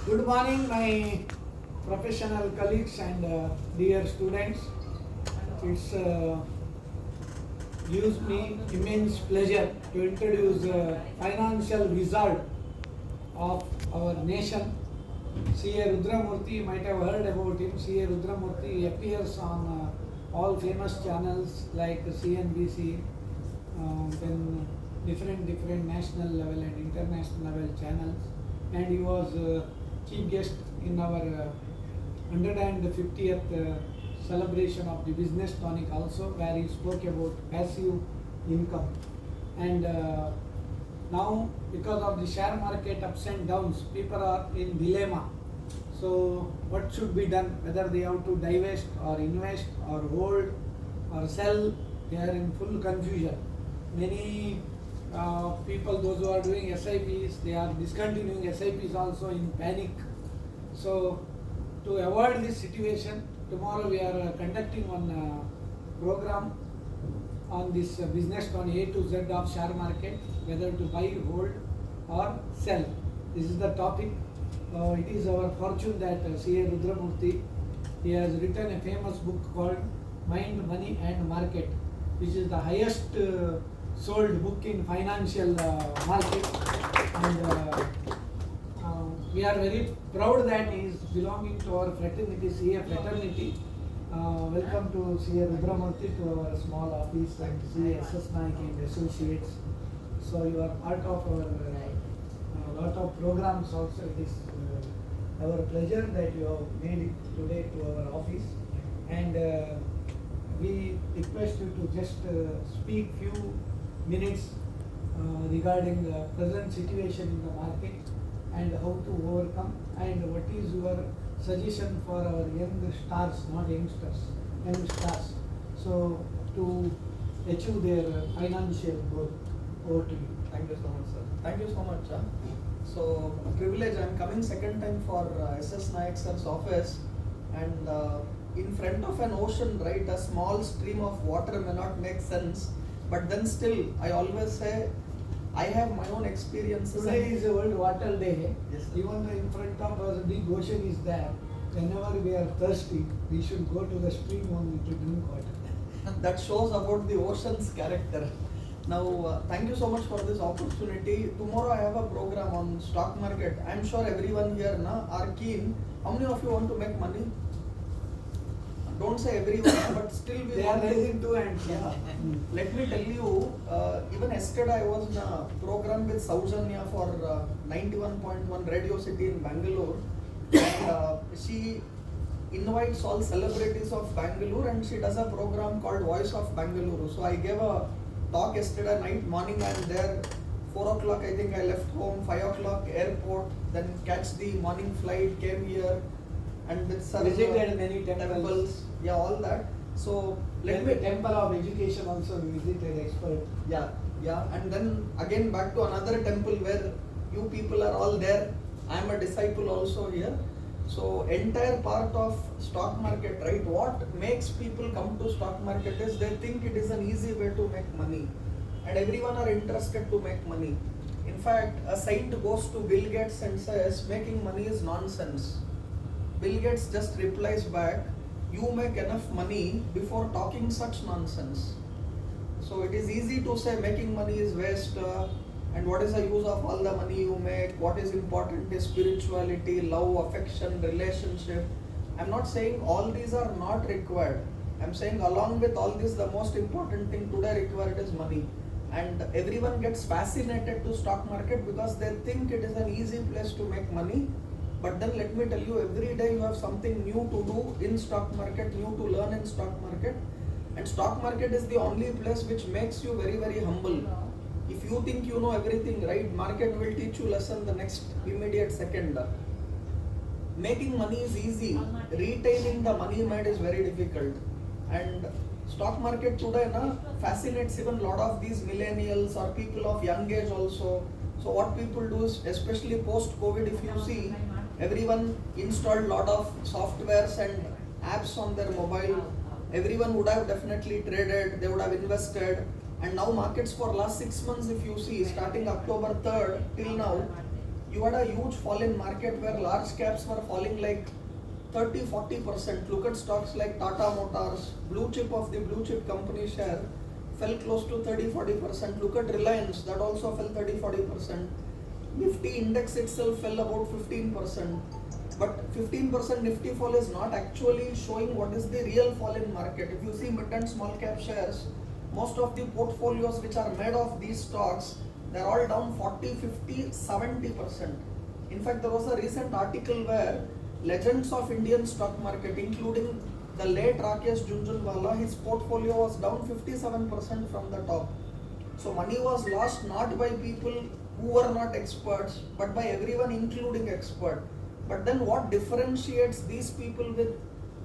Good morning, my professional colleagues and dear students. It's gives me immense pleasure to introduce financial wizard of our nation, C.A. Rudramurthy. You might have heard about him. C.A. Rudramurthy appears on all famous channels like CNBC, then different national level and international level channels, and he was chief guest in our 150th celebration of the business tonic also, where he spoke about passive income. And now, because of the share market ups and downs, people are in dilemma. So what should be done, whether they have to divest or invest or hold or sell? They are in full confusion. Many people, those who are doing SIPs, they are discontinuing SIPs also in panic. So to avoid this situation, tomorrow we are conducting one program on this business on A to Z of share market, whether to buy, hold or sell. This is the topic. It is our fortune that C.A. Rudramurthy, he has written a famous book called Mind, Money and Market, which is the highest sold book in financial market. And we are very proud that he is belonging to our fraternity, C.A. fraternity. Welcome to C.A. Rudramurthy to our small office and C.A. S.S Nayak and Associates. So you are part of our lot of programs also. It is our pleasure that you have made it today to our office, and we request you to just speak few minutes regarding the present situation in the market and how to overcome, and what is your suggestion for our young stars, not youngsters, young stars, so to achieve their financial goal. Over to you. Thank you so much, sir. Thank you so much. So, privilege, I am coming second time for S.S Nayak sir's office, and in front of an ocean, right, a small stream of water may not make sense, but then still, I always say, I have my own experiences. Today is a World Water Day. Yes, sir. Even in front of us, a big ocean is there. Whenever we are thirsty, we should go to the stream only to drink water. That shows about the ocean's character. Now, thank you so much for this opportunity. Tomorrow I have a program on stock market. I am sure everyone here are keen. How many of you want to make money? Don't say everyone, but still we They are raising two hands. Yeah. Let me tell you, even yesterday I was in a program with Saujanya for 91.1 Radio City in Bangalore, and she invites all celebrities of Bangalore, and she does a program called Voice of Bangalore. So I gave a talk yesterday night, morning I am there, 4 o'clock I think I left home, 5 o'clock airport, then catch the morning flight, came here, and with visited many temples. Yeah, all that. So let me temple of education also visited expert. Yeah, and then again back to another temple where you people are all there. I am a disciple also here. So entire part of stock market, right? What makes people come to stock market is they think it is an easy way to make money, and everyone are interested to make money. In fact, a saint goes to Bill Gates and says making money is nonsense. Bill Gates just replies back, you make enough money before talking such nonsense. So it is easy to say making money is waste, and what is the use of all the money you make? What is important is spirituality, love, affection, relationship. I'm not saying all these are not required. I'm saying along with all this, the most important thing today required is money. And everyone gets fascinated to stock market because they think it is an easy place to make money. But then let me tell you, every day you have something new to do in stock market, new to learn in stock market. And stock market is the only place which makes you very, very humble. If you think you know everything, right, market will teach you lesson the next immediate second. Making money is easy. Retaining the money made is very difficult. And stock market today fascinates even a lot of these millennials or people of young age also. So what people do is, especially post-COVID, if you see, everyone installed a lot of softwares and apps on their mobile. Everyone would have definitely traded, they would have invested. And now markets for last 6 months, if you see, starting October 3rd till now, you had a huge fall in market where large caps were falling like 30-40%. Look at stocks like Tata Motors, blue chip of the blue chip company share fell close to 30-40%. Look at Reliance, that also fell 30-40%. Nifty index itself fell about 15%. But 15% Nifty fall is not actually showing what is the real fall in market. If you see mid and small cap shares, most of the portfolios which are made of these stocks, they're all down 40, 50, 70%. In fact, there was a recent article where legends of Indian stock market, including the late Rakesh Jhunjhunwala, his portfolio was down 57% from the top. So money was lost not by people who were not experts, but by everyone including expert. But then what differentiates these people with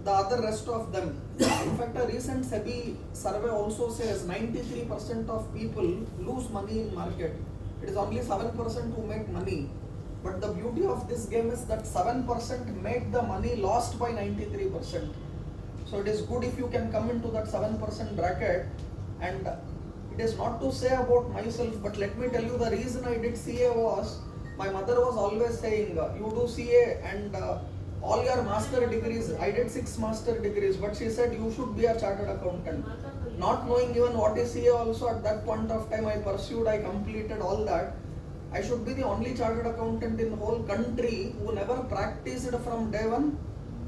the other rest of them? In fact, a recent SEBI survey also says 93% of people lose money in market. It is only 7% who make money. But the beauty of this game is that 7% make the money lost by 93%. So it is good if you can come into that 7% bracket. And it is not to say about myself, but let me tell you, the reason I did CA was, my mother was always saying, you do CA and all your master degrees, I did 6 master degrees, but she said you should be a chartered accountant. Not knowing even what is CA also, at that point of time I pursued, I completed all that. I should be the only chartered accountant in the whole country who never practiced from day one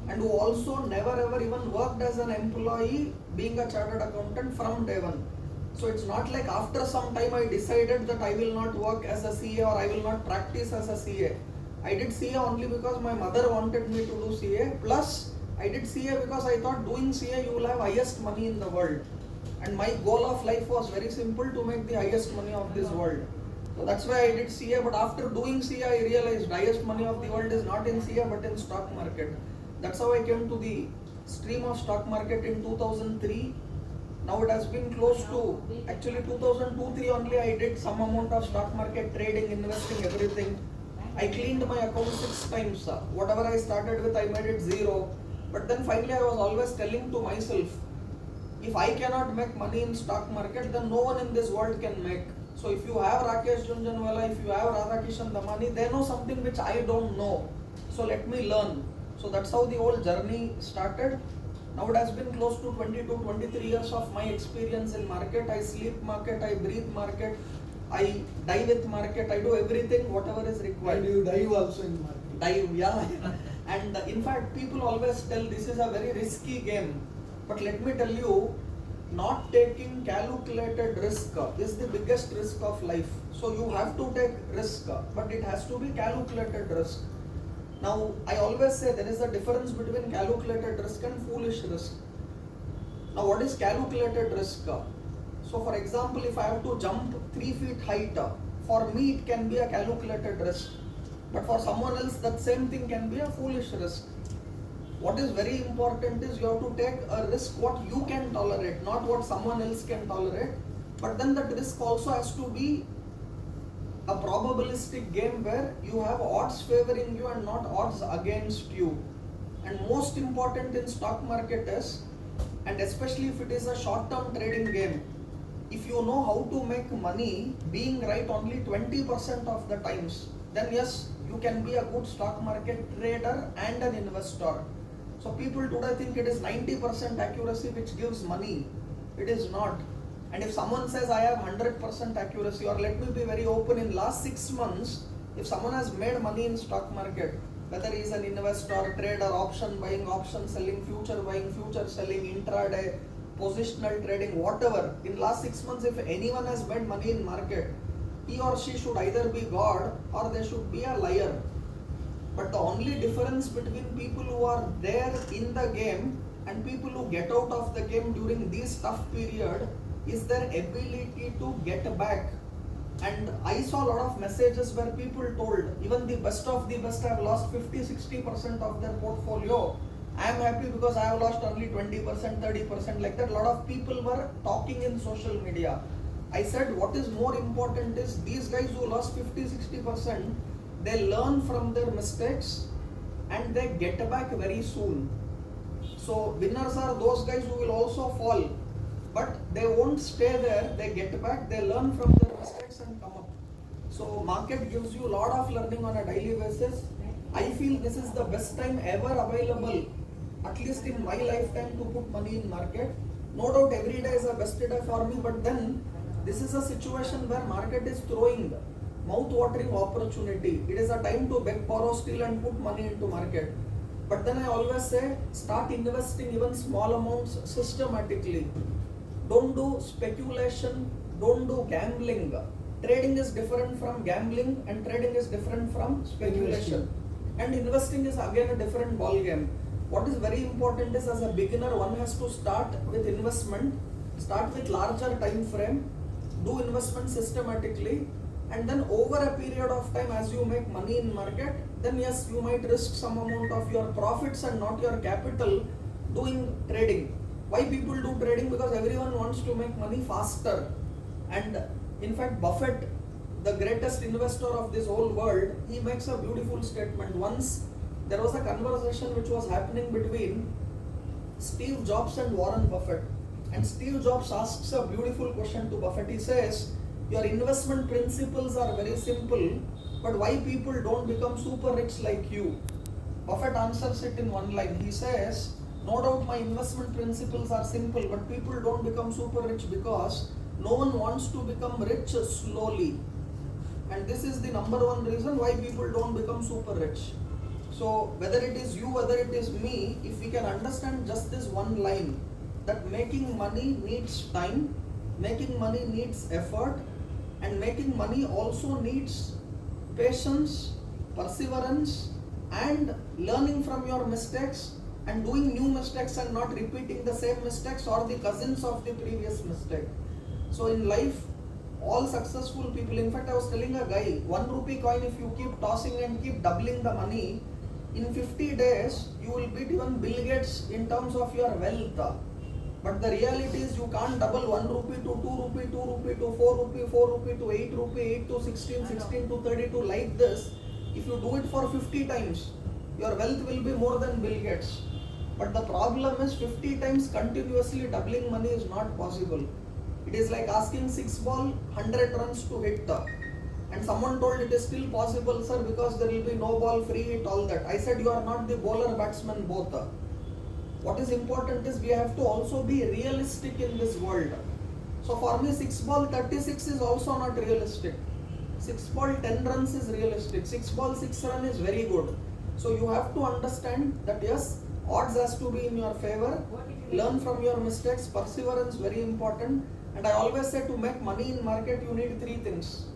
and who also never ever even worked as an employee being a chartered accountant from day one. So it's not like after some time I decided that I will not work as a CA or I will not practice as a CA. I did CA only because my mother wanted me to do CA, plus I did CA because I thought doing CA you will have highest money in the world. And my goal of life was very simple, to make the highest money of this world. So that's why I did CA, but after doing CA I realized highest money of the world is not in CA but in stock market. That's how I came to the stream of stock market in 2003. Now it has been close to, actually 2002-03 only I did some amount of stock market trading, investing, everything. I cleaned my account 6 times. Whatever I started with I made it 0. But then finally I was always telling to myself, if I cannot make money in stock market, then no one in this world can make. So if you have Rakesh Jhunjhunwala, if you have Radhakishan Damani, they know something which I don't know. So let me learn. So that's how the whole journey started. Now it has been close to 22-23 years of my experience in market. I sleep market, I breathe market, I die with market, I do everything, whatever is required. And you dive also in market. Dive, yeah. And in fact, people always tell this is a very risky game. But let me tell you, not taking calculated risk is the biggest risk of life. So you have to take risk, but it has to be calculated risk. Now, I always say there is a difference between calculated risk and foolish risk. Now, what is calculated risk? So, for example, if I have to jump 3 feet height, for me it can be a calculated risk. But for someone else, that same thing can be a foolish risk. What is very important is you have to take a risk what you can tolerate, not what someone else can tolerate. But then that risk also has to be a probabilistic game where you have odds favoring you and not odds against you. And most important in stock market is, and especially if it is a short-term trading game, if you know how to make money being right only 20% of the times, then yes, you can be a good stock market trader and an investor. So people today think it is 90% accuracy which gives money. It is not. And if someone says I have 100% accuracy, or let me be very open, in last 6 months, if someone has made money in stock market, whether he is an investor, trader, option buying, option selling, future buying, future selling, intraday, positional trading, whatever, in last 6 months, if anyone has made money in market, he or she should either be God or they should be a liar. But the only difference between people who are there in the game and people who get out of the game during this tough period is their ability to get back. And I saw a lot of messages where people told, even the best of the best have lost 50-60% of their portfolio. I am happy because I have lost only 20%, 30%, like that. A lot of people were talking in social media. I said, what is more important is these guys who lost 50-60%, they learn from their mistakes and they get back very soon. So winners are those guys who will also fall, but they won't stay there. They get back, they learn from their mistakes and come up. So market gives you a lot of learning on a daily basis. I feel this is the best time ever available, at least in my lifetime, to put money in market. No doubt every day is a best day for me, but then this is a situation where market is throwing mouth-watering opportunity. It is a time to beg, borrow, steal and put money into market. But then I always say, start investing even small amounts systematically. Don't do speculation, don't do gambling. Trading is different from gambling and trading is different from speculation. And investing is again a different ball game. What is very important is, as a beginner, one has to start with investment, start with larger time frame, do investment systematically, and then over a period of time, as you make money in market, then yes, you might risk some amount of your profits and not your capital doing trading. Why people do trading? Because everyone wants to make money faster. And in fact, Buffett, the greatest investor of this whole world, he makes a beautiful statement. Once there was a conversation which was happening between Steve Jobs and Warren Buffett. And Steve Jobs asks a beautiful question to Buffett. He says, your investment principles are very simple, but why people don't become super rich like you? Buffett answers it in one line. He says, no doubt my investment principles are simple, but people don't become super rich because no one wants to become rich slowly. And this is the number one reason why people don't become super rich. So whether it is you, whether it is me, if we can understand just this one line, that making money needs time, making money needs effort, and making money also needs patience, perseverance, and learning from your mistakes and doing new mistakes and not repeating the same mistakes or the cousins of the previous mistake. So in life, all successful people, in fact I was telling a guy, 1 rupee coin, if you keep tossing and keep doubling the money, in 50 days you will beat even Bill Gates in terms of your wealth. But the reality is you can't double 1 rupee to 2 rupee, 2 rupee to 4 rupee, 4 rupee to 8 rupee, 8 to 16, 16 to 32 like this. If you do it for 50 times, your wealth will be more than Bill Gates. But the problem is 50 times continuously doubling money is not possible. It is like asking 6 ball, 100 runs to hit. And someone told it is still possible, sir, because there will be no ball, free hit, all that. I said you are not the bowler, batsman, both. What is important is we have to also be realistic in this world. So for me, 6 ball 36 is also not realistic. 6 ball 10 runs is realistic. 6 ball 6 run is very good. So you have to understand that yes, odds has to be in your favor. Learn from your mistakes. Perseverance very important. And I always say, to make money in market, you need 3 things.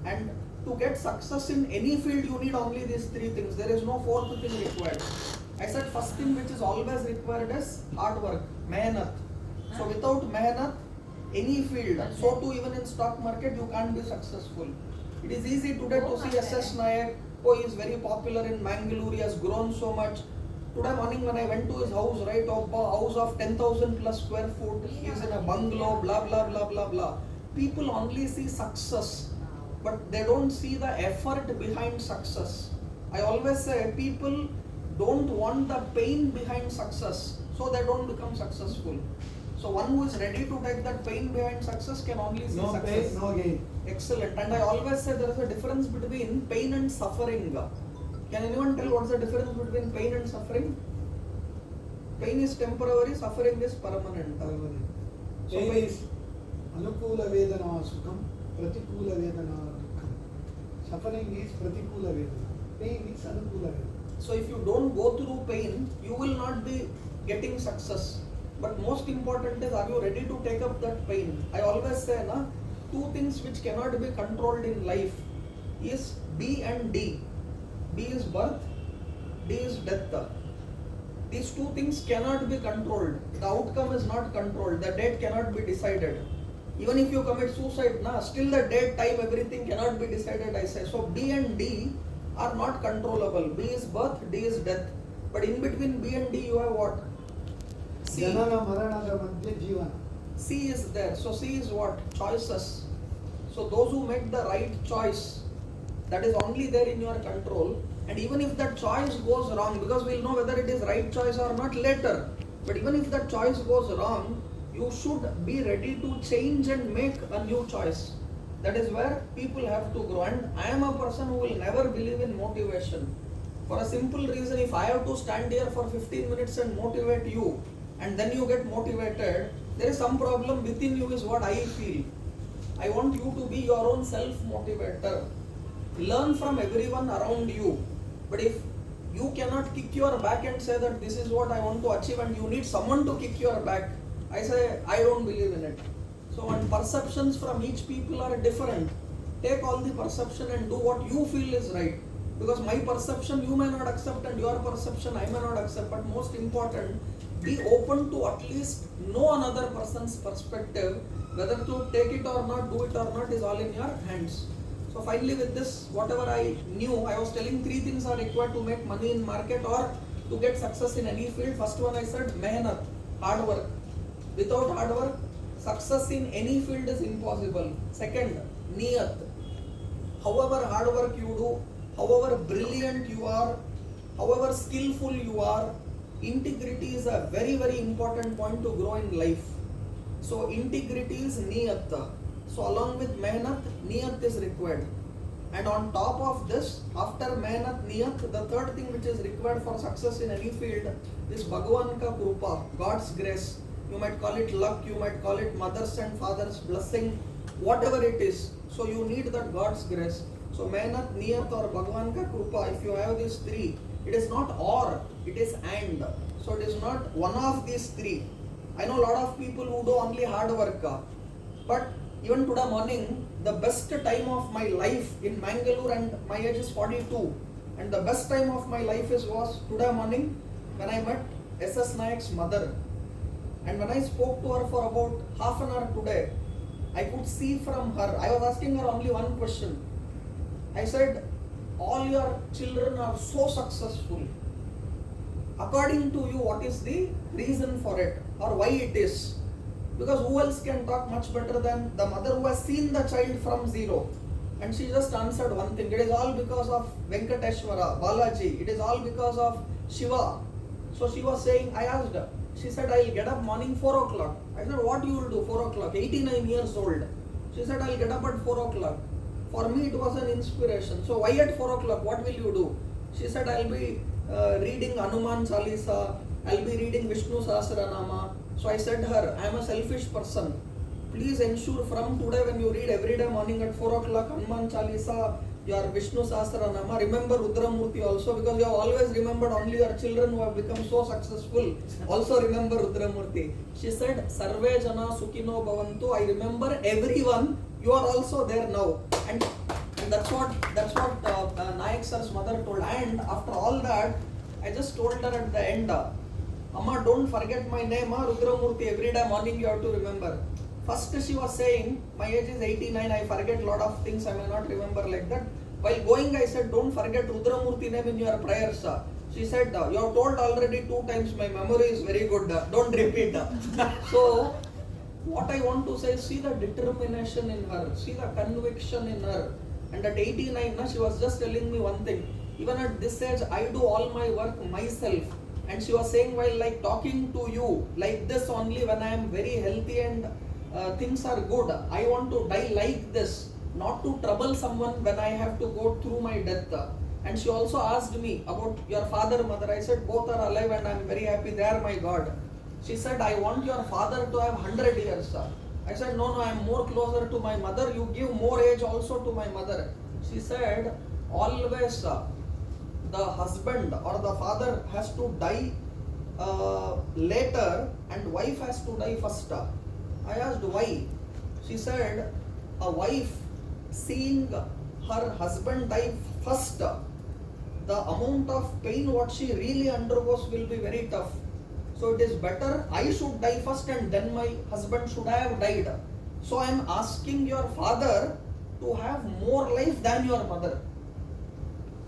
And to get success in any field, you need only these 3 things. There is no 4th thing required. I said first thing which is always required is hard work, mehnat. So without mehnat, any field, so too even in stock market, you can't be successful. It is easy today to see S.S Nayak, he is very popular in Mangalore, he has grown so much. Today morning when I went to his house, right, a house of 10,000 plus square foot, he is in a bungalow, blah, blah, blah, blah, blah. People only see success, but they don't see the effort behind success. I always say people don't want the pain behind success, so they don't become successful. So one who is ready to take that pain behind success can only see success. No pain, no gain. Excellent. And I always say there is a difference between pain and suffering. Can anyone tell what's the difference between pain and suffering? Pain is temporary, suffering is permanent. So pain is anukula vedana sukham, pratikula vedana dukham. Suffering is pratikula vedana. Pain is anukula vedana. So if you don't go through pain, you will not be getting success. But most important is, are you ready to take up that pain? I always say, 2 things which cannot be controlled in life is B and D. B is birth, D is death. These 2 things cannot be controlled. The outcome is not controlled. The date cannot be decided. Even if you commit suicide, still the date, time, everything cannot be decided, I say. So B and D are not controllable. B is birth, D is death. But in between B and D you have what? C. C is there. So C is what? Choices. So those who make the right choice, that is only there in your control. And even if that choice goes wrong, because we'll know whether it is right choice or not later, but even if that choice goes wrong, you should be ready to change and make a new choice. That is where people have to grow. And I am a person who will never believe in motivation. For a simple reason, if I have to stand here for 15 minutes and motivate you, and then you get motivated, there is some problem within you is what I feel. I want you to be your own self-motivator. Learn from everyone around you. But if you cannot kick your back and say that this is what I want to achieve and you need someone to kick your back, I say I don't believe in it. So when perceptions from each people are different, take all the perception and do what you feel is right. Because my perception you may not accept and your perception I may not accept. But most important, be open to at least know another person's perspective. Whether to take it or not, do it or not is all in your hands. So finally with this, whatever I knew, I was telling 3 things are required to make money in market or to get success in any field. First one I said, mehnat, hard work. Without hard work, success in any field is impossible. Second, niyat. However hard work you do, however brilliant you are, however skillful you are, integrity is a very, very important point to grow in life. So integrity is niyat. So along with mehnat, niyat is required. And on top of this, after mehnat, niyat, the third thing which is required for success in any field is Bhagavan ka krupa, God's grace. You might call it luck, you might call it mother's and father's blessing, whatever it is. So you need that God's grace. So mehnat, niyat or Bhagavan ka krupa, if you have these 3, it is not or, it is and. So it is not one of these 3. I know a lot of people who do only hard work. But even today morning, the best time of my life in Mangalore, and my age is 42, and the best time of my life was today morning when I met S.S Nayak's mother. And when I spoke to her for about half an hour today, I could see from her, I was asking her only one question. I said, all your children are so successful. According to you, what is the reason for it or why it is? Because who else can talk much better than the mother who has seen the child from zero? And she just answered one thing. It is all because of Venkateshwara, Balaji. It is all because of Shiva. So she was saying, I asked her. She said, I'll get up morning 4 o'clock. I said, what you will do 4 o'clock? 89 years old. She said, I'll get up at 4 o'clock. For me, it was an inspiration. So why at 4 o'clock? What will you do? She said, I'll be reading Hanuman Chalisa. I'll be reading Vishnu Sahasranama. So I said to her, I am a selfish person. Please ensure from today when you read every day morning at 4 o'clock Hanuman Chalisa, your Vishnu Sahasranama, remember Rudramurthy also, because you have always remembered only your children who have become so successful. Also remember Rudramurthy. She said, Sarve Jana Sukhino Bhavantu. I remember everyone. You are also there now. And that's what Nayak sir's mother told. And after all that, I just told her at the end, Amma, don't forget my name, Rudramurthy. Every day morning you have to remember. First she was saying, my age is 89, I forget a lot of things, I may not remember like that. While going, I said, don't forget Rudramurthy name in your prayers. She said, you have told already 2 times, my memory is very good, don't repeat. So, what I want to say is, see the determination in her, see the conviction in her. And at 89, she was just telling me one thing, even at this age, I do all my work myself. And she was saying, while like talking to you, like this only when I am very healthy and things are good, I want to die like this, not to trouble someone when I have to go through my death. And she also asked me about your father, mother. I said, both are alive and I am very happy, they are my God. She said, I want your father to have 100 years. I said, no, I am more closer to my mother, you give more age also to my mother. She said, always the husband or the father has to die later and wife has to die first. I asked why. She said, a wife seeing her husband die first, the amount of pain what she really undergoes will be very tough. So it is better I should die first and then my husband should have died. So I am asking your father to have more life than your mother.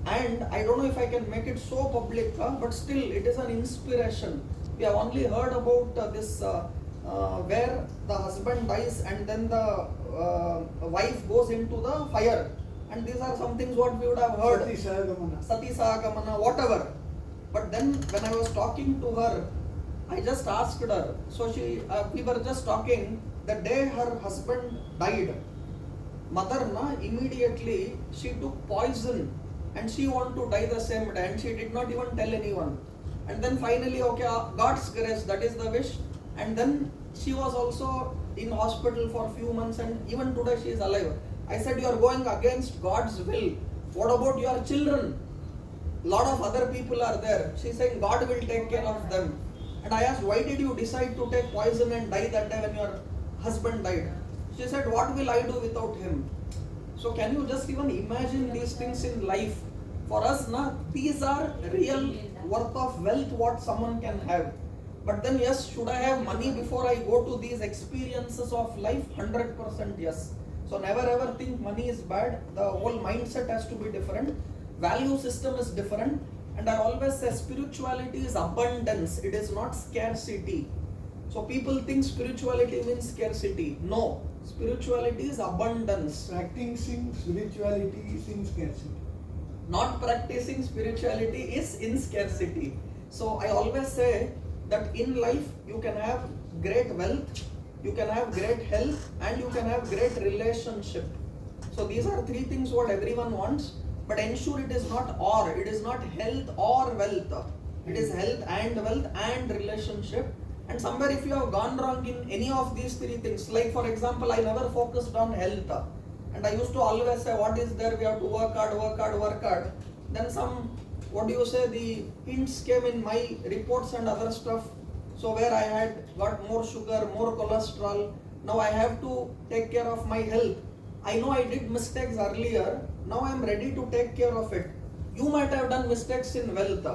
And I don't know if I can make it so public, but still it is an inspiration. We have only heard about this where the husband dies and then the wife goes into the fire. And these are some things what we would have heard. Sati Sagamana, whatever. But then when I was talking to her, I just asked her. So we were just talking the day her husband died. mother na immediately she took poison and she wanted to die the same day and she did not even tell anyone. And then finally, okay, God's grace, that is the wish. And then she was also in hospital for a few months and even today she is alive. I said, you are going against God's will. What about your children? Lot of other people are there. She is saying God will take care of them. And I asked, why did you decide to take poison and die that day when your husband died? She said, what will I do without him? So can you just even imagine these things in life? For us, these are real worth of wealth what someone can have. But then yes, should I have money before I go to these experiences of life? 100% yes. So never ever think money is bad. The whole mindset has to be different. Value system is different. And I always say spirituality is abundance. It is not scarcity. So people think spirituality means scarcity. No. Spirituality is abundance. Practicing spirituality is in scarcity. Not practicing spirituality is in scarcity. So I always say that in life you can have great wealth, you can have great health, and you can have great relationship. So these are three things what everyone wants, but ensure it is not or, it is not health or wealth. It is health and wealth and relationship. And somewhere if you have gone wrong in any of these three things, like for example, I never focused on health. And I used to always say, what is there? We have to work hard, work hard, work hard. Then some, the hints came in my reports and other stuff. So where I had got more sugar, more cholesterol. Now I have to take care of my health. I know I did mistakes earlier. Now I am ready to take care of it. You might have done mistakes in wealth.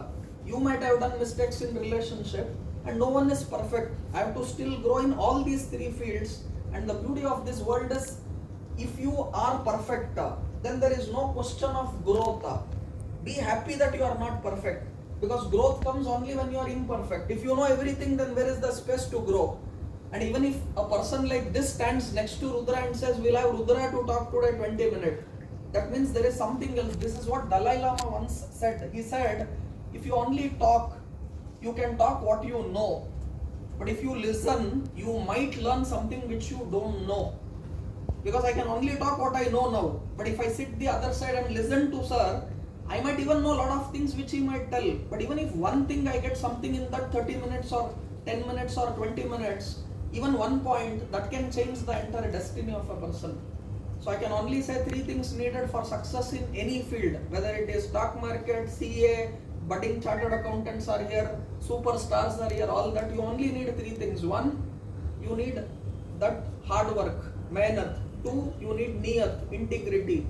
You might have done mistakes in relationship. And no one is perfect. I have to still grow in all these three fields. And the beauty of this world is, if you are perfect, then there is no question of growth. Be happy that you are not perfect, because growth comes only when you are imperfect. If you know everything, then where is the space to grow? And even if a person like this stands next to Rudra and says, we'll have Rudra to talk today 20 minutes, that means there is something else. This is what Dalai Lama once said. He said, if you only talk, you can talk what you know. But if you listen, you might learn something which you don't know. Because I can only talk what I know now. But if I sit the other side and listen to sir, I might even know a lot of things which he might tell. But even if one thing I get something in that 30 minutes or 10 minutes or 20 minutes, even one point, that can change the entire destiny of a person. So I can only say three things needed for success in any field, whether it is stock market, CA, budding chartered accountants are here, superstars are here, all that. You only need three things. One, you need that hard work, mehnat. Two, you need niyat, integrity.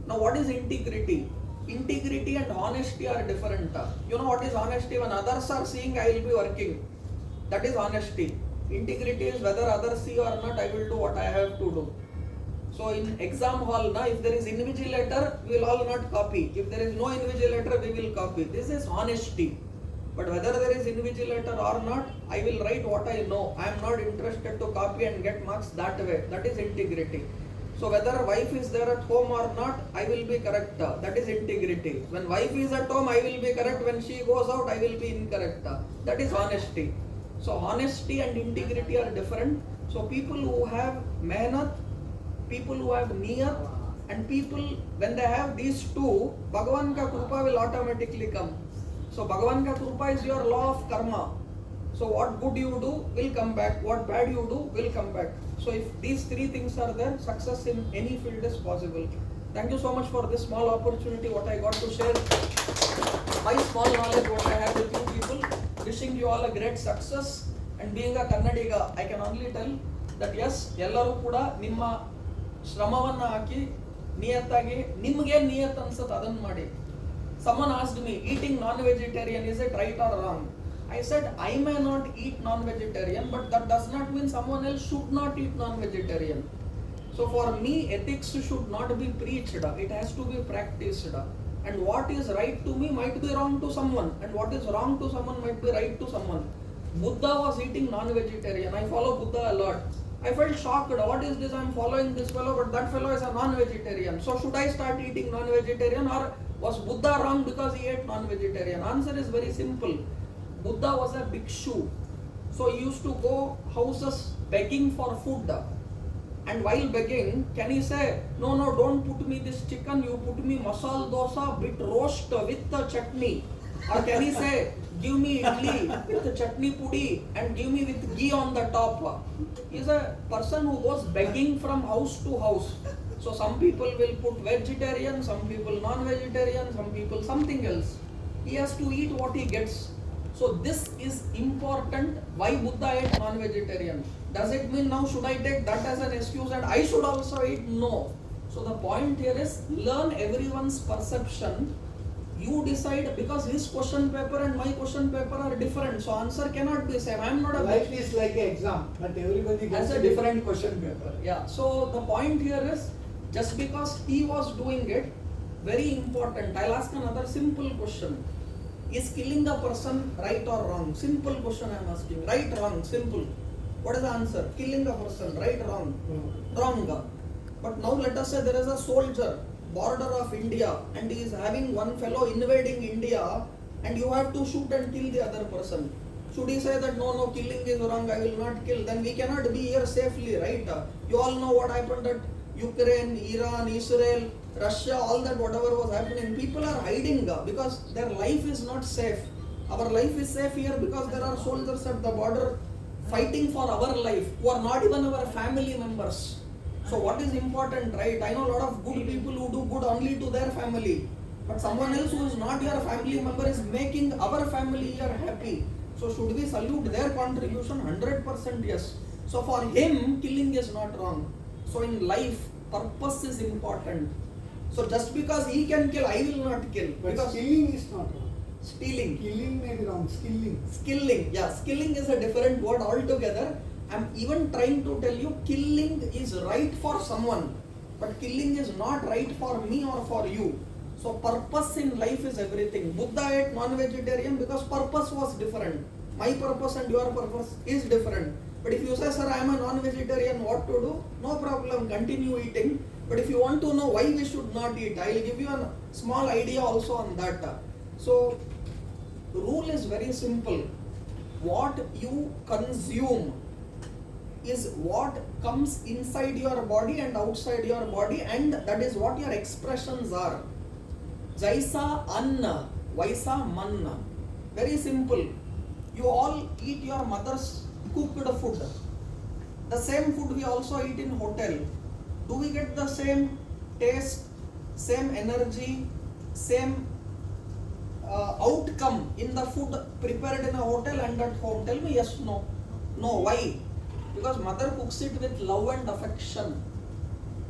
Now what is integrity? Integrity and honesty are different. You know what is honesty? When others are seeing, I will be working. That is honesty. Integrity is whether others see or not, I will do what I have to do. So in exam hall, if there is invigilator, we will all not copy. If there is no invigilator, we will copy. This is honesty. But whether there is invigilator or not, I will write what I know. I am not interested to copy and get marks that way. That is integrity. So whether wife is there at home or not, I will be correct. That is integrity. When wife is at home, I will be correct. When she goes out, I will be incorrect. That is honesty. So honesty and integrity are different. So people who have mehnat, people who have niyat, and people, when they have these two, Bhagavan ka krupa will automatically come. So Bhagavan ka krupa is your law of karma. So what good you do will come back, what bad you do will come back. So if these three things are there, success in any field is possible. Thank you so much for this small opportunity, what I got to share. My small knowledge, what I have with you people. Wishing you all a great success. And being a Kannadiga, I can only tell that yes, ellaru kuda nimma ಶ್ರಮವನ್ನು ಹಾಕಿ ನಿಯತ್ತಾಗಿ ನಿಮಗೆ ನಿಯತ್ ಅನ್ಸುತ್ತೆ ಅದನ್ನ ಮಾಡಿ. Someone asked me, eating non-vegetarian, is it right or wrong? I said, I may not eat non-vegetarian, but that does not mean someone else should not eat non-vegetarian. So for me, ethics should not be preached, it has to be practiced. And what is right to me might be wrong to someone, and what is wrong to someone might be right to someone. Buddha was eating non-vegetarian. I follow Buddha a lot. I felt shocked. What is this? I am following this fellow, but that fellow is a non-vegetarian. So should I start eating non-vegetarian, or was Buddha wrong because he ate non-vegetarian? Answer is very simple. Buddha was a bhikshu. So he used to go houses begging for food. And while begging, can he say, no, no, don't put me this chicken, you put me masala dosa with roast with the chutney? Or can he say, give me idli with the chutney pudi and give me with ghee on the top? He is a person who goes begging from house to house. So some people will put vegetarian, some people non-vegetarian, some people something else. He has to eat what he gets. So this is important. Why Buddha ate non-vegetarian? Does it mean now should I take that as an excuse and I should also eat? No. So the point here is learn everyone's perception. You decide, because his question paper and my question paper are different. So answer cannot be same. I am not a Life is like an exam, but everybody has gets a different question paper. Yeah. So the point here is just because he was doing it, very important. I'll ask another simple question. Is killing a person right or wrong? Simple question I am asking. Right, wrong, simple. What is the answer? Killing a person, right, wrong? Wrong. But now let us say there is a soldier, border of India, and he is having one fellow invading India, and you have to shoot and kill the other person. Should he say that no, killing is wrong, I will not kill? Then we cannot be here safely, right? You all know what happened at Ukraine, Iran, Israel, Russia, all that whatever was happening. People are hiding because their life is not safe. Our life is safe here because there are soldiers at the border fighting for our life who are not even our family members. So what is important, right? I know a lot of good people who do good only to their family. But someone else who is not your family member is making our family here happy. So should we salute their contribution? 100% yes. So for him, killing is not wrong. So in life, purpose is important. So just because he can kill, I will not kill. But because stealing is not wrong. Stealing. Killing may be wrong. Skilling. Skilling. Yeah, skilling is a different word altogether. I'm even trying to tell you, killing is right for someone, but killing is not right for me or for you. So purpose in life is everything. Buddha ate non-vegetarian because purpose was different. My purpose and your purpose is different. But if you say, sir, I am a non-vegetarian, what to do? No problem, continue eating. But if you want to know why we should not eat, I will give you a small idea also on that. So, the rule is very simple. What you consume is what comes inside your body and outside your body, and that is what your expressions are. Jaisa anna, vaisa manna. Very simple. You all eat your mother's cooked food. The same food we also eat in hotel. Do we get the same taste, same energy, same outcome in the food prepared in a hotel and at home? Tell me yes, no. No, why? Because mother cooks it with love and affection.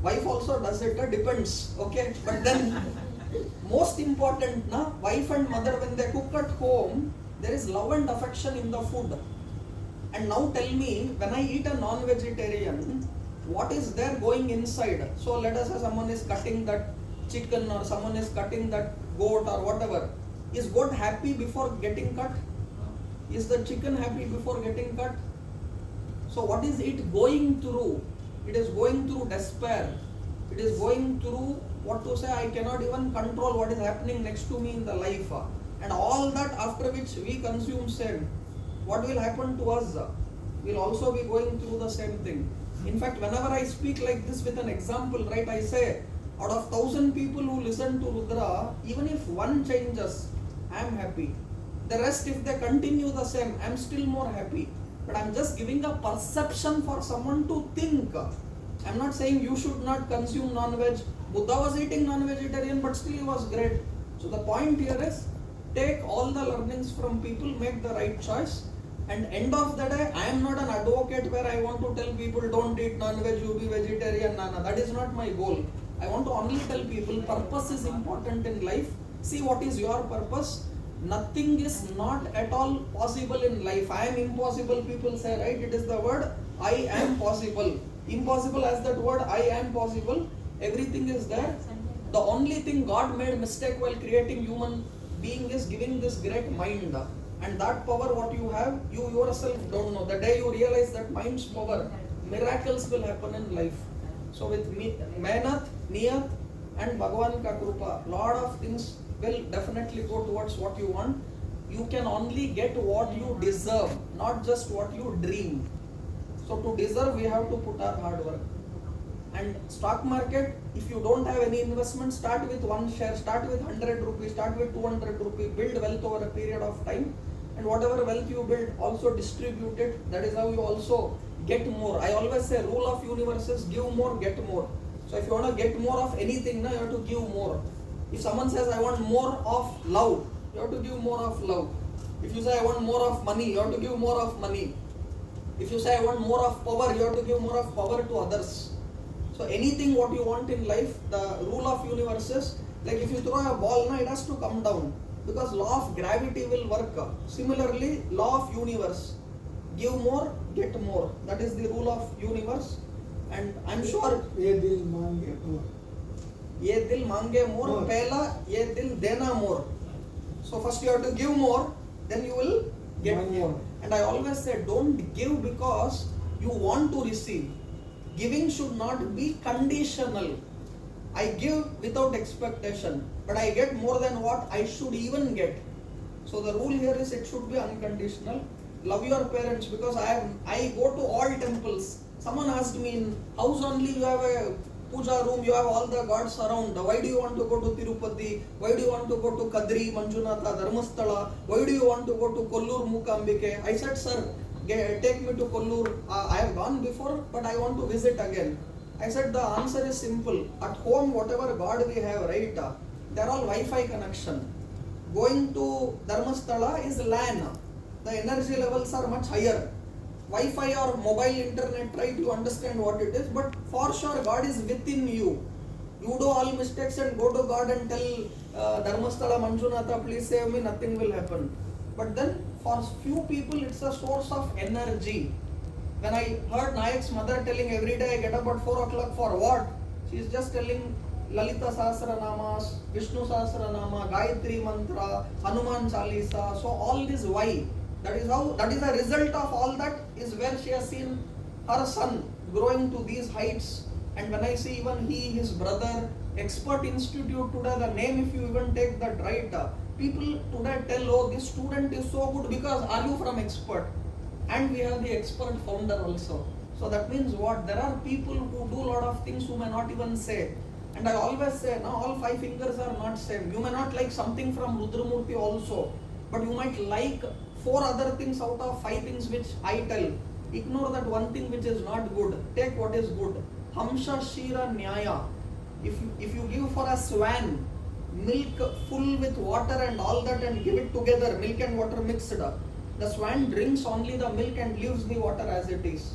Wife also does it, depends, okay? But then, most important, wife and mother, when they cook at home, there is love and affection in the food. And now tell me, when I eat a non-vegetarian, what is there going inside? So let us say someone is cutting that chicken or someone is cutting that goat or whatever. Is goat happy before getting cut? Is the chicken happy before getting cut? So what is it going through? It is going through despair. It is going through, what to say, I cannot even control what is happening next to me in the life. And all that after which we consume same. What will happen to us? We'll also be going through the same thing. In fact, whenever I speak like this with an example, right, I say, out of 1,000 people who listen to Rudra, even if one changes, I am happy. The rest, if they continue the same, I am still more happy. But I am just giving a perception for someone to think. I am not saying you should not consume non-veg. Buddha was eating non-vegetarian, but still he was great. So the point here is, take all the learnings from people, make the right choice. And end of the day, I am not an advocate where I want to tell people don't eat non-veg, you be vegetarian, nana. That is not my goal. I want to only tell people purpose is important in life. See what is your purpose. Nothing is not at all possible in life. I am impossible, people say, right? It is the word I am possible. Impossible as that word I am possible. Everything is there. The only thing God made mistake while creating human being is giving this great mind. And that power what you have, you yourself don't know. The day you realize that mind's power, miracles will happen in life. So with mehnat, niyat and Bhagavan ka krupa, lot of things will definitely go towards what you want. You can only get what you deserve, not just what you dream. So to deserve, we have to put our hard work. And stock market, if you don't have any investment, start with one share, start with 100 rupees, start with 200 rupees, build wealth over a period of time, and whatever wealth you build, also distribute it. That is how you also get more. I always say rule of universe is give more, get more. So if you want to get more of anything, now you have to give more. If someone says I want more of love, you have to give more of love. If you say I want more of money, you have to give more of money. If you say I want more of power, you have to give more of power to others. So anything what you want in life, the rule of universe is, like if you throw a ball, now it has to come down, because law of gravity will work. Similarly, law of universe, give more, get more. That is the rule of universe. And I'm sure ये दिल मांगे more. ये दिल मांगे more, More. पहला ये दिल देना more. So first you have to give more, then you will get मांगे more. more. And I always say, don't give because you want to receive. Giving should not be conditional. I give without expectation, but I get more than what I should even get. So the rule here is it should be unconditional. Love your parents, because I go to all temples. Someone asked me, in house only you have a puja room, you have all the gods around. Why do you want to go to Tirupati? Why do you want to go to Kadri, Manjunatha, Dharmasthala? Why do you want to go to Kollur, Mukambike? I said, sir, take me to Kollur. I have gone before, but I want to visit again. I said, the answer is simple. At home, whatever God we have, right, they're all Wi-Fi connection. Going to Dharmasthala is LAN. The energy levels are much higher. Wi-Fi or mobile internet, right, you understand what it is, but for sure God is within you. You do all mistakes and go to God and tell Dharmasthala, Manjunatha, please save me, nothing will happen. But then for few people it's a source of energy. When I heard Nayak's mother telling every day I get up at 4 o'clock for what? She is just telling Lalita Sahasranamas, Vishnu Sahasranama, Gayatri Mantra, Hanuman Chalisa. So all this why? That is the result of all that is where she has seen her son growing to these heights. And when I see even his brother, Expert Institute today, the name, if you even take that right, people today tell, oh, this student is so good because are you from Expert? And we have the Expert founder also. So that means what? There are people who do a lot of things who may not even say. And I always say, now all 5 fingers are not same. You may not like something from Rudramurthy also, but you might like 4 other things out of 5 things which I tell. Ignore that one thing which is not good. Take what is good. Hamsha Shira Nyaya. If you give for a swan milk full with water and all that and give it together, milk and water mixed, the swan drinks only the milk and leaves the water as it is.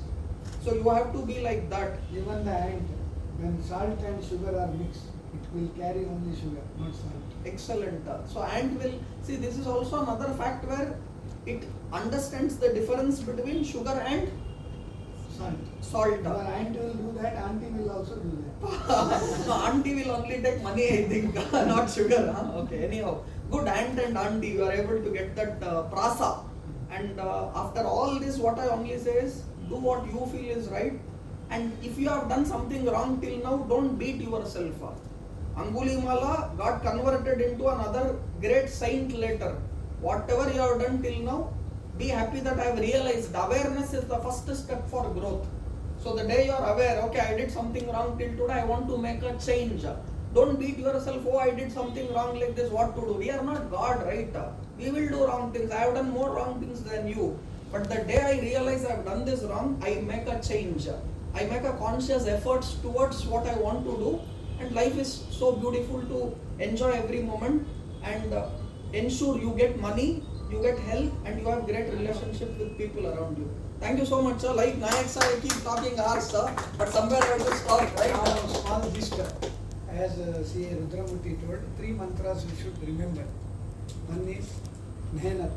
So you have to be like that. Even the ant, when salt and sugar are mixed, it will carry only sugar, not salt. Excellent. So ant will, see, this is also another fact where it understands the difference between sugar and salt. Your ant will do that, auntie will also do that. No, auntie will only take money, I think, not sugar. Huh? Okay, anyhow. Good, aunt and auntie, you are able to get that prasa. And after all this, what I only say is, do what you feel is right. And if you have done something wrong till now, don't beat yourself. Angulimala got converted into another great saint later. Whatever you have done till now, be happy that I have realized awareness is the first step for growth. So the day you are aware, okay, I did something wrong till today, I want to make a change. Don't beat yourself, oh, I did something wrong like this, what to do? We are not God, right? We will do wrong things. I have done more wrong things than you. But the day I realize I have done this wrong, I make a change. I make a conscious efforts towards what I want to do. And life is so beautiful to enjoy every moment and ensure you get money, you get health, and you have great relationship with people around you. Thank you so much, sir. Like Nayak sir, I keep talking hours, sir, but somewhere I have to stop, right? Now, small gist, as C.A. Rudramurthy told, 3 mantras you should remember. One is Mehnat,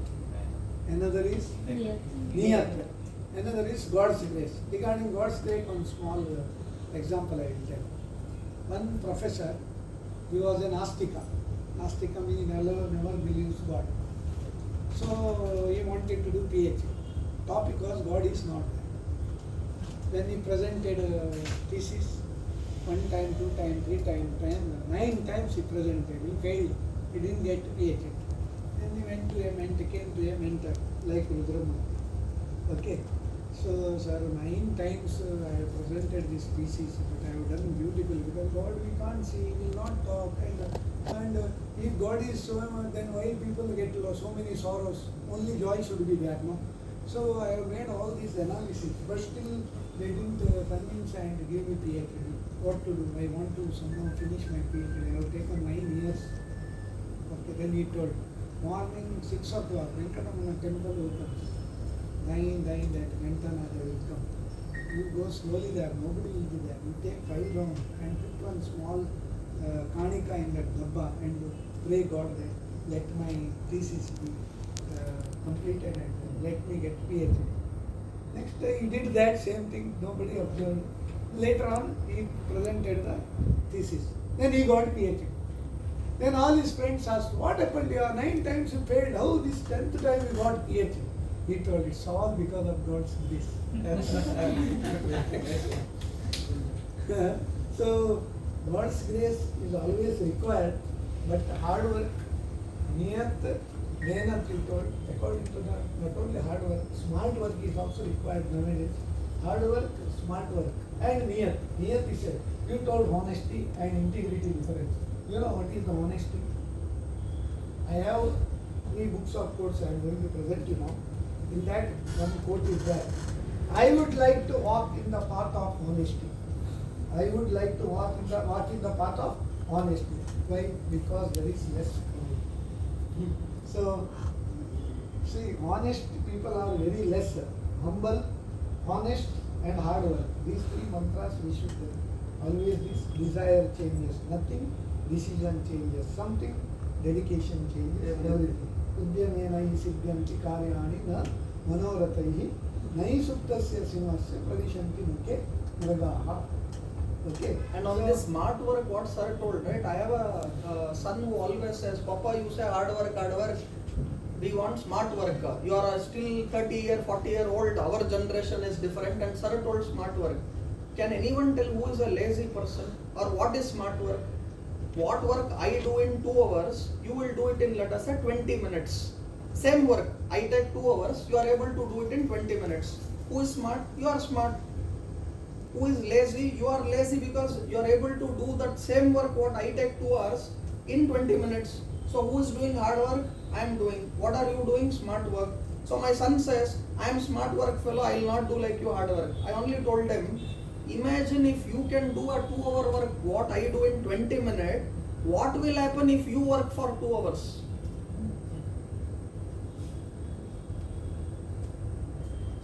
another is Niyat, another is God's grace. Regarding God's grace, one small example I will tell. One professor, he was an Astika. Astika means never believes God. So he wanted to do PhD. Topic was God is not there. When he presented a thesis, 1 time, 2 time, 3 time, 9 times he presented. He failed. He didn't get PhD. Then he went to a mentor, came to a mentor like Rudramurthy. Okay. So, sir, 9 times I have presented this thesis, but I have done beautifully because God we can't see, He will not talk, and if God is so much, then why people get so many sorrows? Only joy should be there, no? So I have made all these analysis, but still they didn't convince and give me PhD. What to do? I want to somehow finish my PhD. I have taken 9 years. Okay, then he told, morning 6 o'clock, Venkatamana temple opens. 9, that Venkanada will come. You go slowly there, nobody will be there. You take 5 rounds and put one small kanika in that dabba and pray God that let my thesis be completed and let me get PhD. Next day he did that same thing, nobody observed. Later on he presented the thesis. Then he got PhD. Then all his friends asked, what happened here? 9 times you failed, how this 10th time you got PhD? He told, it's all because of God's grace. So God's grace is always required, but hard work, niyat, mehnat, he told, according to the, not only hard work, smart work is also required nowadays. Hard work, smart work, and niyat. Niyat is you told honesty and integrity difference. You know what is the honesty? I have 3 books of quotes I am going to present you now. In that one quote is there. I would like to walk in the path of honesty. I would like to walk in the path of honesty. Why? Because there is less crowd. So, see, honest people are very less. Humble, honest, and hard work. These 3 mantras we should always. This desire changes nothing, decision changes something, dedication changes everything. उद्यमेन सिद्ध्यन्ति कार्याणि न मनोरथैः नयि सुप्तस्य सिंहस्य प्रविशन्ति मुखे मृगाः. Okay. And on this smart work, what sir told, right? I have a son who always says, Papa, you say hard work, hard work. We want smart work. You are still 30-year, 40-year-old. Our generation is different. And sir told smart work. Can anyone tell who is a lazy person? Or what is smart work? What work I do in 2 hours, you will do it in, let us say, 20 minutes. Same work, I take 2 hours, you are able to do it in 20 minutes. Who is smart? You are smart. Who is lazy? You are lazy because you are able to do that same work what I take 2 hours in 20 minutes. So who is doing hard work? I am doing. What are you doing? Smart work. So my son says, I am smart work fellow, I will not do like you hard work. I only told him, imagine if you can do a 2-hour work, what I do in 20 minutes, what will happen if you work for 2 hours?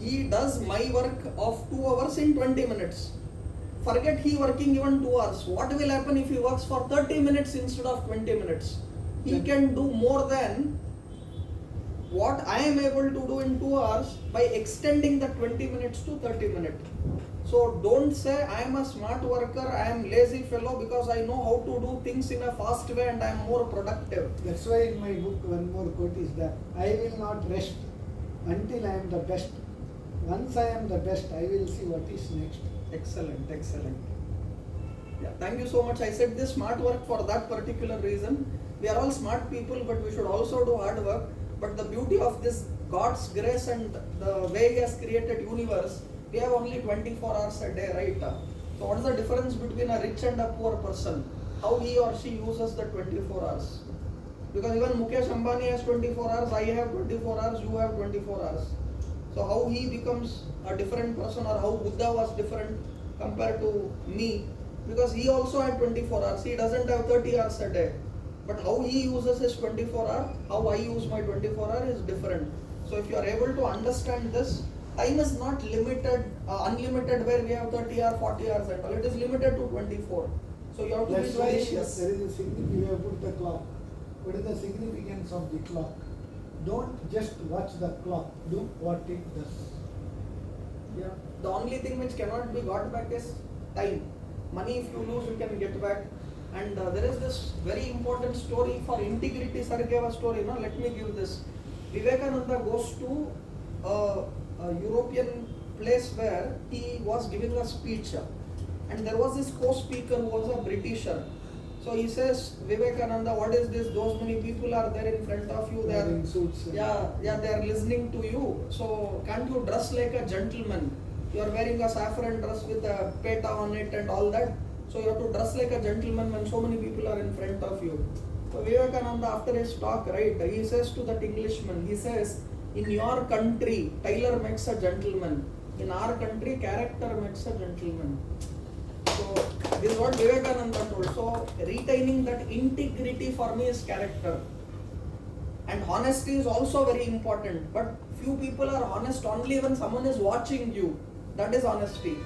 He does my work of 2 hours in 20 minutes. Forget he working even 2 hours. What will happen if he works for 30 minutes instead of 20 minutes? He can do more than what I am able to do in 2 hours by extending the 20 minutes to 30 minutes. So don't say I am a smart worker, I am lazy fellow because I know how to do things in a fast way and I am more productive. That's why in my book one more quote is that I will not rest until I am the best. Once I am the best, I will see what is next. Excellent, excellent. Yeah, thank you so much. I said this smart work for that particular reason. We are all smart people, but we should also do hard work. But the beauty of this God's grace and the way He has created universe, we have only 24 hours a day, right? So what is the difference between a rich and a poor person? How he or she uses the 24 hours. Because even Mukesh Ambani has 24 hours, I have 24 hours, you have 24 hours. So how he becomes a different person, or how Buddha was different compared to me, because he also had 24 hours, he doesn't have 30 hours a day. But how he uses his 24 hours, how I use my 24 hours is different. So if you are able to understand this, time is not limited, unlimited where we have 30 hours, 40 hours and all. It is limited to 24. So you have to That's be why judicious. there is a significance. You have put the clock. What is the significance of the clock? Don't just watch the clock. Do what it does. Yeah. The only thing which cannot be got back is time. Money, if you lose, you can get back. And there is this very important story for integrity. Sir gave a story. No? Let me give this. Vivekananda goes to a European place where he was giving a speech. And there was this co-speaker who was a Britisher. So he says, Vivekananda, what is this? Those many people are there in front of you. They are Wearing suits. they are listening to you. So can't you dress like a gentleman? You are wearing a saffron dress with a peta on it and all that. So you have to dress like a gentleman when so many people are in front of you. So Vivekananda, after his talk, right, he says to that Englishman, he says, in your country, tailor makes a gentleman. In our country, character makes a gentleman. So this is what Vivekananda told. So retaining that integrity for me is character. And honesty is also very important. But few people are honest only when someone is watching you. That is honesty.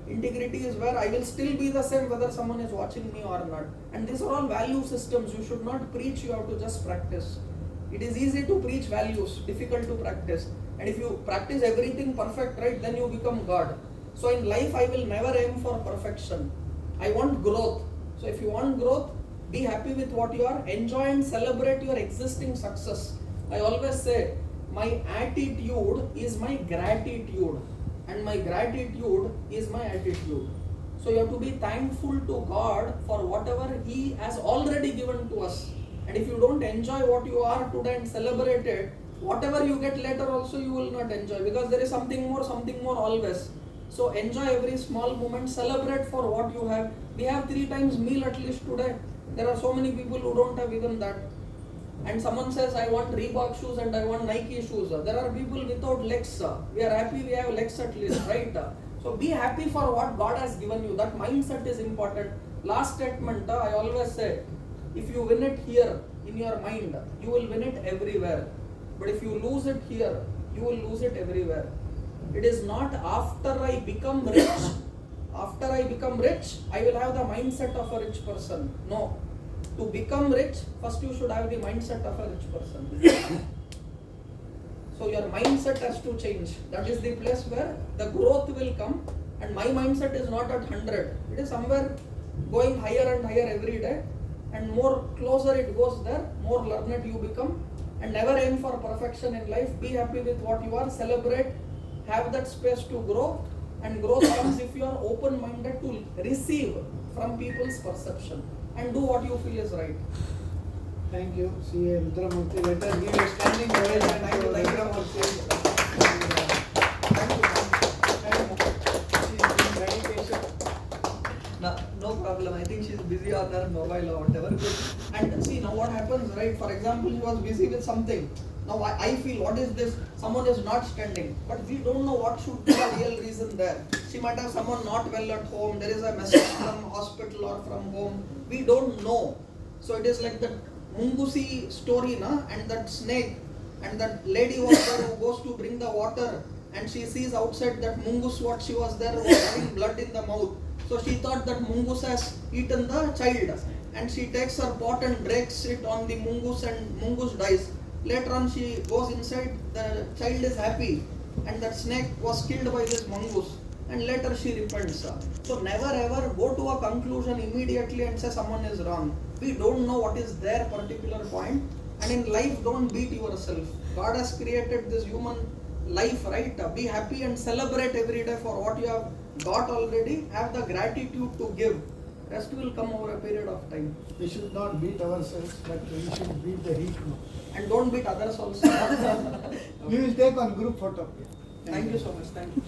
Integrity is where I will still be the same whether someone is watching me or not. And these are all value systems. You should not preach, you have to just practice. It is easy to preach values, difficult to practice. And if you practice everything perfect, right, then you become God. So in life, I will never aim for perfection. I want growth. So if you want growth, be happy with what you are, enjoy and celebrate your existing success. I always say, my attitude is my gratitude. And my gratitude is my attitude. So you have to be thankful to God for whatever He has already given to us. And if you don't enjoy what you are today and celebrate it, whatever you get later also you will not enjoy, because there is something more always. So enjoy every small moment, celebrate for what you have. We have 3 times meal at least today. There are so many people who don't have even that. And someone says, I want Reebok shoes and I want Nike shoes. There are people without legs. We are happy we have legs at least, right? So be happy for what God has given you. That mindset is important. Last statement, I always say, if you win it here in your mind, you will win it everywhere. But if you lose it here, you will lose it everywhere. It is not after I become rich, I will have the mindset of a rich person. No. To become rich, first you should have the mindset of a rich person. So your mindset has to change. That is the place where the growth will come. And my mindset is not at 100. It is somewhere going higher and higher every day. And more closer it goes there, more learned you become. And never aim for perfection in life. Be happy with what you are. Celebrate. Have that space to grow. And growth comes if you are open-minded to receive from people's perception. And do what you feel is right. Thank you, C.A. Rudramurthy. Let us give a standing ovation. Thank you, Rudramurthy. No problem. I think she's busy on her mobile or whatever. And see, now what happens, right? For example, she was busy with something. Now I feel, what is this? Someone is not standing. But we don't know what should be the real reason there. She might have someone not well at home. There is a message from hospital or from home. We don't know. So it is like the Mungusi story, na? And that snake and that lady was there who goes to bring the water, and she sees outside that Mungus, what she was there, was having blood in the mouth. So she thought that Mungus has eaten the child, and she takes her pot and breaks it on the Mungus, and Mungus dies. Later on she goes inside, the child is happy, and that snake was killed by this Mungus. And later she repents. So never ever go to a conclusion immediately and say someone is wrong. We don't know what is their particular point. And in life, don't beat yourself. God has created this human life, right? Be happy and celebrate every day for what you have got already. Have the gratitude to give. Rest will come over a period of time. We should not beat ourselves, but we should beat the heat. And don't beat others also. We will take one group photo. Thank you so much. Thank you.